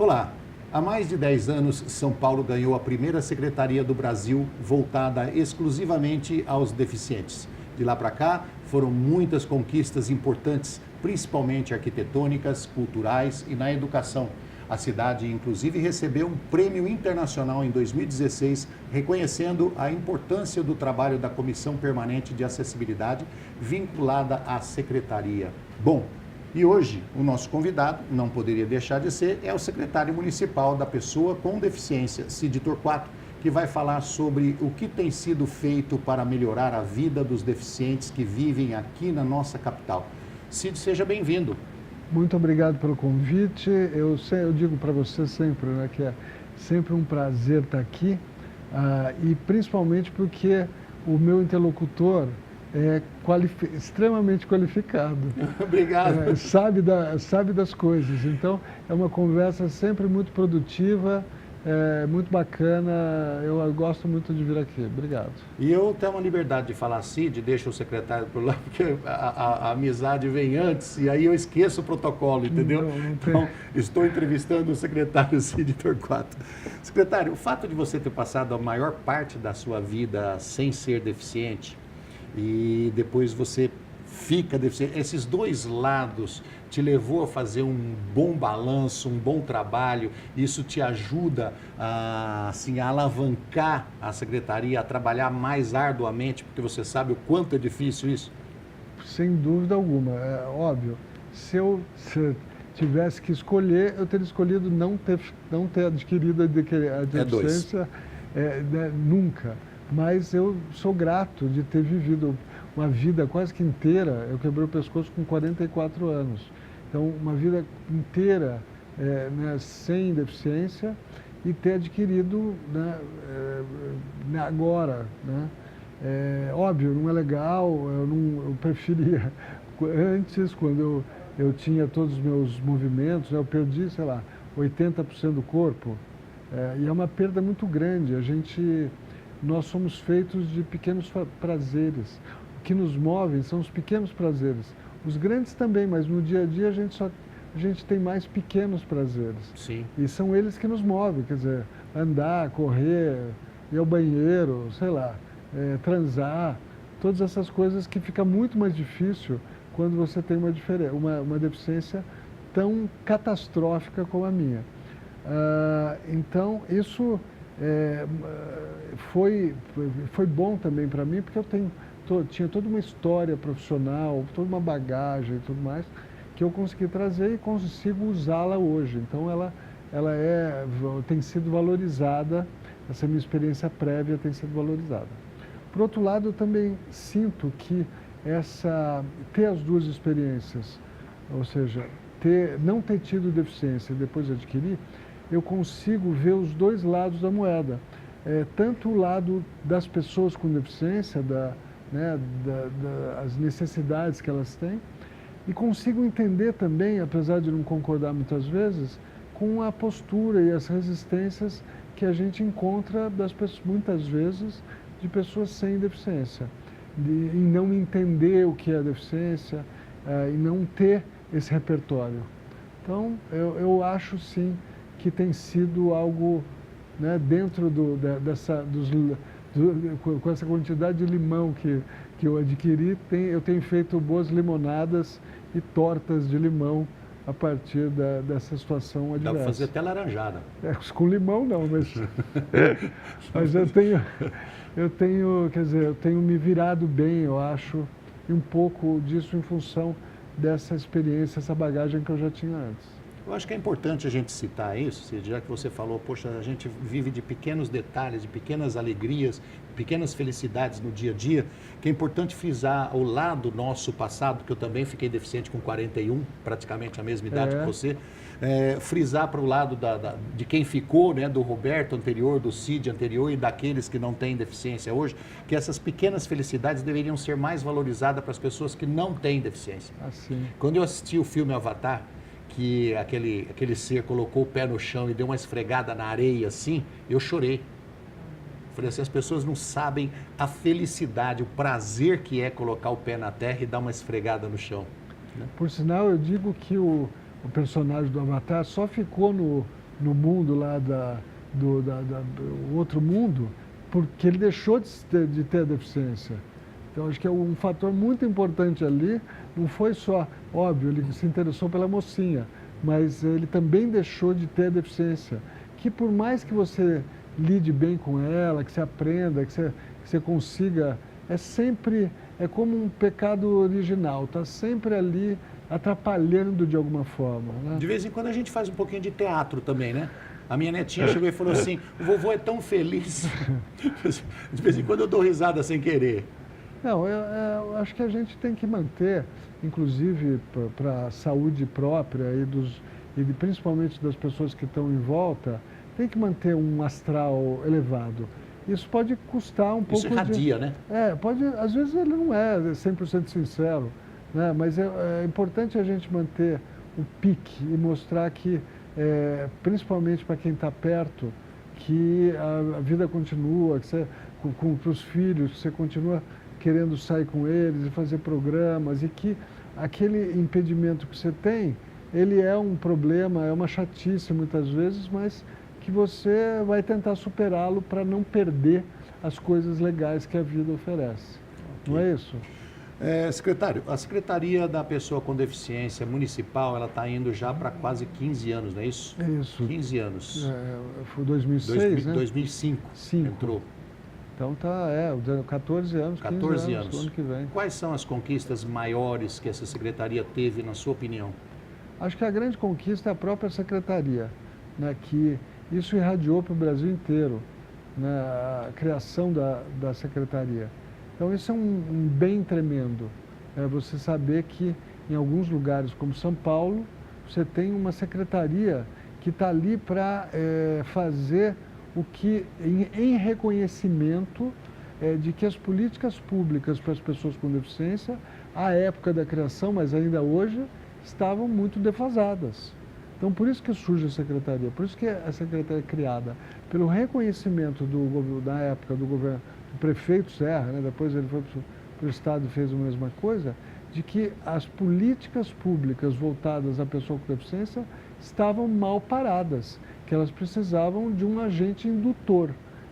Olá, há mais de 10 anos, São Paulo ganhou a primeira secretaria do Brasil voltada exclusivamente aos deficientes. De lá para cá, foram muitas conquistas importantes, principalmente arquitetônicas, culturais e na educação. A cidade, inclusive, recebeu um prêmio internacional em 2016, reconhecendo a importância do trabalho da Comissão Permanente de Acessibilidade vinculada à secretaria. Bom, e hoje, o nosso convidado, não poderia deixar de ser, é o secretário municipal da Pessoa com Deficiência, Cid Torquato, que vai falar sobre o que tem sido feito para melhorar a vida dos deficientes que vivem aqui na nossa capital. Cid, seja bem-vindo. Muito obrigado pelo convite. Eu digo para você sempre, né, que é sempre um prazer estar aqui, e principalmente porque o meu interlocutor é extremamente qualificado. Obrigado. Sabe das coisas. Então, é uma conversa sempre muito produtiva, muito bacana. Eu gosto muito de vir aqui. Obrigado. E eu tenho uma liberdade de falar Cid, deixa o secretário por lá, porque a amizade vem antes, e aí eu esqueço o protocolo, entendeu? Não Então, estou entrevistando o secretário Cid Torquato. Secretário, o fato de você ter passado a maior parte da sua vida sem ser deficiente, e depois você fica deficiente, esses dois lados te levou a fazer um bom balanço, um bom trabalho, isso te ajuda assim, a alavancar a secretaria, a trabalhar mais arduamente, porque você sabe o quanto é difícil isso? Sem dúvida alguma, é óbvio. Se eu tivesse que escolher, eu teria escolhido não ter adquirido a deficiência, nunca. Mas eu sou grato de ter vivido uma vida quase que inteira. Eu quebrei o pescoço com 44 anos. Então, uma vida inteira né, sem deficiência e ter adquirido agora. Né? Óbvio, não é legal, eu preferia antes, quando eu tinha todos os meus movimentos, eu perdi, sei lá, 80% do corpo, e é uma perda muito grande. Nós somos feitos de pequenos prazeres. O que nos move são os pequenos prazeres. Os grandes também, mas no dia a dia a gente tem mais pequenos prazeres. Sim. E são eles que nos movem, quer dizer, andar, correr, ir ao banheiro, sei lá, transar, todas essas coisas que fica muito mais difícil quando você tem uma deficiência tão catastrófica como a minha. Então, isso foi bom também para mim, porque tinha toda uma história profissional, toda uma bagagem e tudo mais, que eu consegui trazer e consigo usá-la hoje. Então, ela tem sido valorizada, essa minha experiência prévia tem sido valorizada. Por outro lado, eu também sinto que ter as duas experiências, ou seja, não ter tido deficiência e depois adquirir, eu consigo ver os dois lados da moeda. Tanto o lado das pessoas com deficiência, as necessidades que elas têm, e consigo entender também, apesar de não concordar muitas vezes, com a postura e as resistências que a gente encontra muitas vezes de pessoas sem deficiência, em não entender o que é a deficiência, e não ter esse repertório. Então, eu acho sim que tem sido algo, né, dentro com essa quantidade de limão que eu adquiri, eu tenho feito boas limonadas e tortas de limão a partir dessa situação adversa. Dá para fazer até laranjada. Com limão não, mas eu tenho me virado bem, eu acho, e um pouco disso em função dessa experiência, essa bagagem que eu já tinha antes. Eu acho que é importante a gente citar isso, Cid, já que você falou, poxa, a gente vive de pequenos detalhes, de pequenas alegrias, pequenas felicidades no dia a dia, que é importante frisar o lado nosso passado, que eu também fiquei deficiente com 41, praticamente a mesma idade que você, frisar para o lado de quem ficou, né, do Roberto anterior, do Cid anterior e daqueles que não têm deficiência hoje, que essas pequenas felicidades deveriam ser mais valorizadas para as pessoas que não têm deficiência. Assim. Quando eu assisti o filme Avatar, que aquele ser colocou o pé no chão e deu uma esfregada na areia assim, eu chorei. Falei assim, as pessoas não sabem a felicidade, o prazer que é colocar o pé na terra e dar uma esfregada no chão. Por sinal, eu digo que o personagem do Avatar só ficou no no mundo lá do outro mundo, porque ele deixou de ter a deficiência. Então, acho que é um fator muito importante ali, não foi só, óbvio, ele se interessou pela mocinha, mas ele também deixou de ter a deficiência. Que por mais que você lide bem com ela, que você aprenda, que você consiga, é como um pecado original, está sempre ali atrapalhando de alguma forma. Né? De vez em quando a gente faz um pouquinho de teatro também, né? A minha netinha chegou e falou assim, o vovô é tão feliz. De vez em quando eu dou risada sem querer. Não, eu acho que a gente tem que manter, inclusive para a saúde própria e principalmente das pessoas que estão em volta, tem que manter um astral elevado. Isso pode custar um pouco Isso irradia, né? Às vezes ele não é 100% sincero, né? Mas é importante a gente manter o pique e mostrar que, principalmente para quem está perto, que a vida continua, que você, para os filhos, que você continua querendo sair com eles e fazer programas, e que aquele impedimento que você tem, ele é um problema, é uma chatice muitas vezes, mas que você vai tentar superá-lo para não perder as coisas legais que a vida oferece. Okay. Não é isso? Secretário, a Secretaria da Pessoa com Deficiência Municipal, ela está indo já para quase 15 anos, não é isso? É isso. 15 anos. Foi 2006, né? 2005 entrou. Então tá, 14 anos, 15 anos, ano que vem. Quais são as conquistas maiores que essa secretaria teve, na sua opinião? Acho que a grande conquista é a própria secretaria, né, que isso irradiou para o Brasil inteiro, né, a criação da secretaria. Então isso é um bem tremendo, você saber que em alguns lugares como São Paulo, você tem uma secretaria que está ali para fazer o que, em reconhecimento de que as políticas públicas para as pessoas com deficiência, à época da criação, mas ainda hoje, estavam muito defasadas. Então, por isso que surge a secretaria, por isso que a secretaria é criada, pelo reconhecimento da época do governo, do prefeito Serra, né, depois ele foi para o Estado e fez a mesma coisa, de que as políticas públicas voltadas à pessoa com deficiência estavam mal paradas, que elas precisavam de um agente indutor.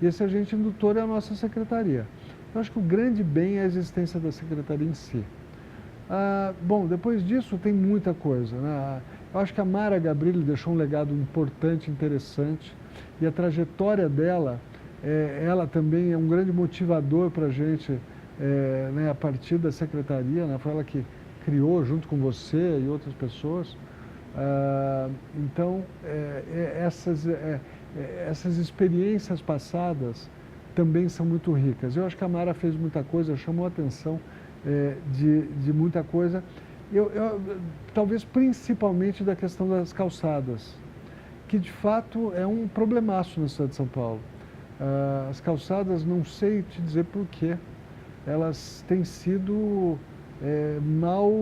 E esse agente indutor é a nossa secretaria. Eu acho que o grande bem é a existência da secretaria em si. Bom, depois disso tem muita coisa, né? Eu acho que a Mara Gabrilli deixou um legado importante, interessante, e a trajetória dela, ela também é um grande motivador para a gente, né, a partir da secretaria, né? Foi ela que criou, junto com você e outras pessoas. Então, essas experiências passadas também são muito ricas. Eu acho que a Mara fez muita coisa, chamou a atenção de muita coisa, talvez principalmente da questão das calçadas, que de fato é um problemaço na cidade de São Paulo. As calçadas, não sei te dizer por quê, elas têm sido mal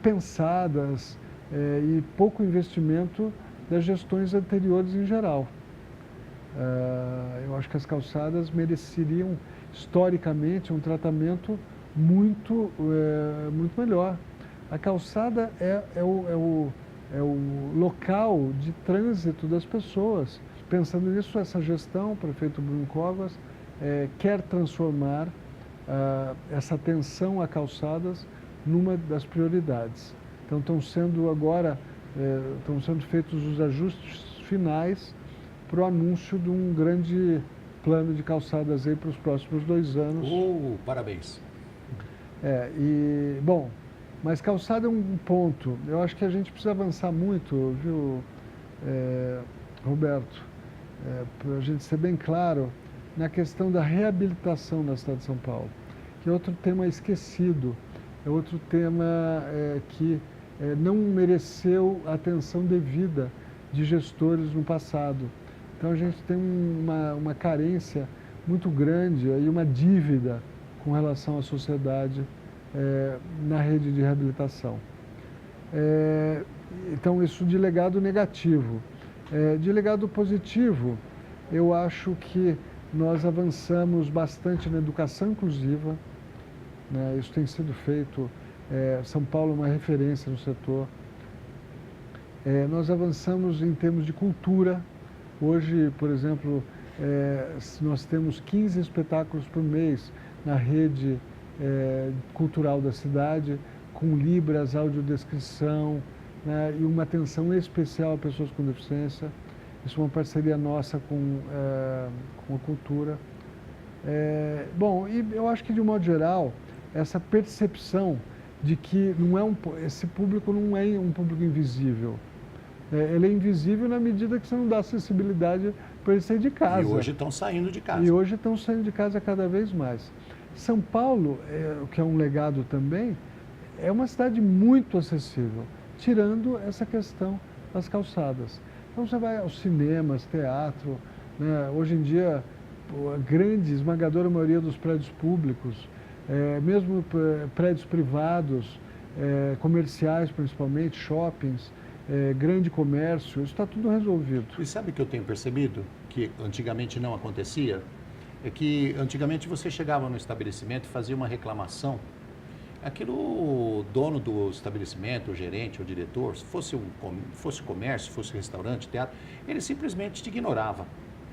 pensadas e pouco investimento das gestões anteriores em geral. Eu acho que as calçadas mereceriam, historicamente, um tratamento muito melhor. A calçada é o local de trânsito das pessoas. Pensando nisso, essa gestão, o prefeito Bruno Covas, quer transformar essa atenção a calçadas numa das prioridades. Então estão sendo feitos os ajustes finais para o anúncio de um grande plano de calçadas aí para os próximos 2 anos. Parabéns. Bom, mas calçada é um ponto. Eu acho que a gente precisa avançar muito, viu, Roberto? Para a gente ser bem claro na questão da reabilitação na cidade de São Paulo, que é outro tema esquecido, é outro tema que não mereceu a atenção devida de gestores no passado. Então a gente tem uma carência muito grande e uma dívida com relação à sociedade na rede de reabilitação. Então isso de legado negativo. De legado positivo, eu acho que nós avançamos bastante na educação inclusiva, né? Isso tem sido feito, São Paulo é uma referência no setor. Nós avançamos em termos de cultura. Hoje, por exemplo, nós temos 15 espetáculos por mês na rede cultural da cidade, com libras, audiodescrição, né, e uma atenção especial a pessoas com deficiência. Isso é uma parceria nossa com a cultura. Bom, e eu acho que, de um modo geral, essa percepção de que esse público não é um público invisível. Ele é invisível na medida que você não dá acessibilidade para ele sair de casa. E hoje estão saindo de casa. E hoje estão saindo de casa cada vez mais. São Paulo, que é um legado também, é uma cidade muito acessível, tirando essa questão das calçadas. Então você vai aos cinemas, teatro, né? Hoje em dia, a grande, esmagadora maioria dos prédios públicos, mesmo prédios privados, comerciais principalmente, shoppings, grande comércio, isso está tudo resolvido. E sabe o que eu tenho percebido? Que antigamente não acontecia? É que antigamente você chegava no estabelecimento e fazia uma reclamação. Aquilo, o dono do estabelecimento, o gerente, o diretor, se fosse comércio, fosse restaurante, teatro, ele simplesmente te ignorava.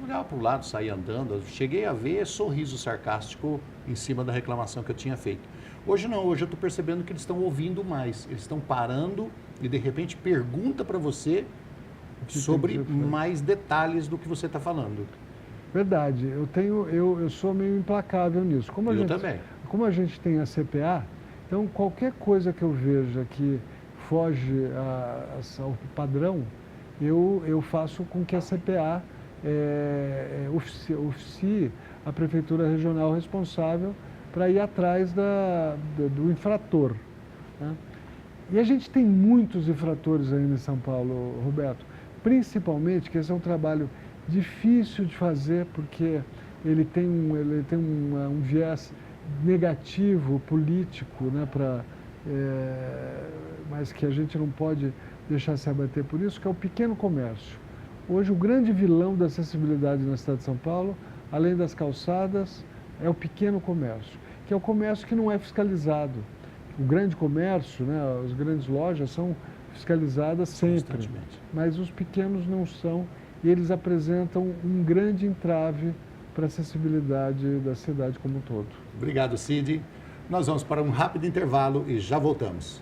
Olhava para o lado, saía andando. Eu cheguei a ver sorriso sarcástico em cima da reclamação que eu tinha feito. Hoje não, hoje eu estou percebendo que eles estão ouvindo mais. Eles estão parando e de repente pergunta para você sobre mais detalhes do que você está falando. Verdade, eu sou meio implacável nisso. Também. Como a gente tem a CPA, então qualquer coisa que eu veja que foge ao padrão, eu faço com que a CPA oficie a Prefeitura Regional responsável para ir atrás do infrator, né? E a gente tem muitos infratores ainda em São Paulo, Roberto, principalmente que esse é um trabalho difícil de fazer, porque ele tem um viés negativo, político, né, mas que a gente não pode deixar se abater por isso, que é o pequeno comércio. Hoje, o grande vilão da acessibilidade na cidade de São Paulo, além das calçadas, é o pequeno comércio, que é o comércio que não é fiscalizado. O grande comércio, né, as grandes lojas são fiscalizadas sempre, mas os pequenos não são, e eles apresentam um grande entrave para a acessibilidade da cidade como um todo. Obrigado, Cid. Nós vamos para um rápido intervalo e já voltamos.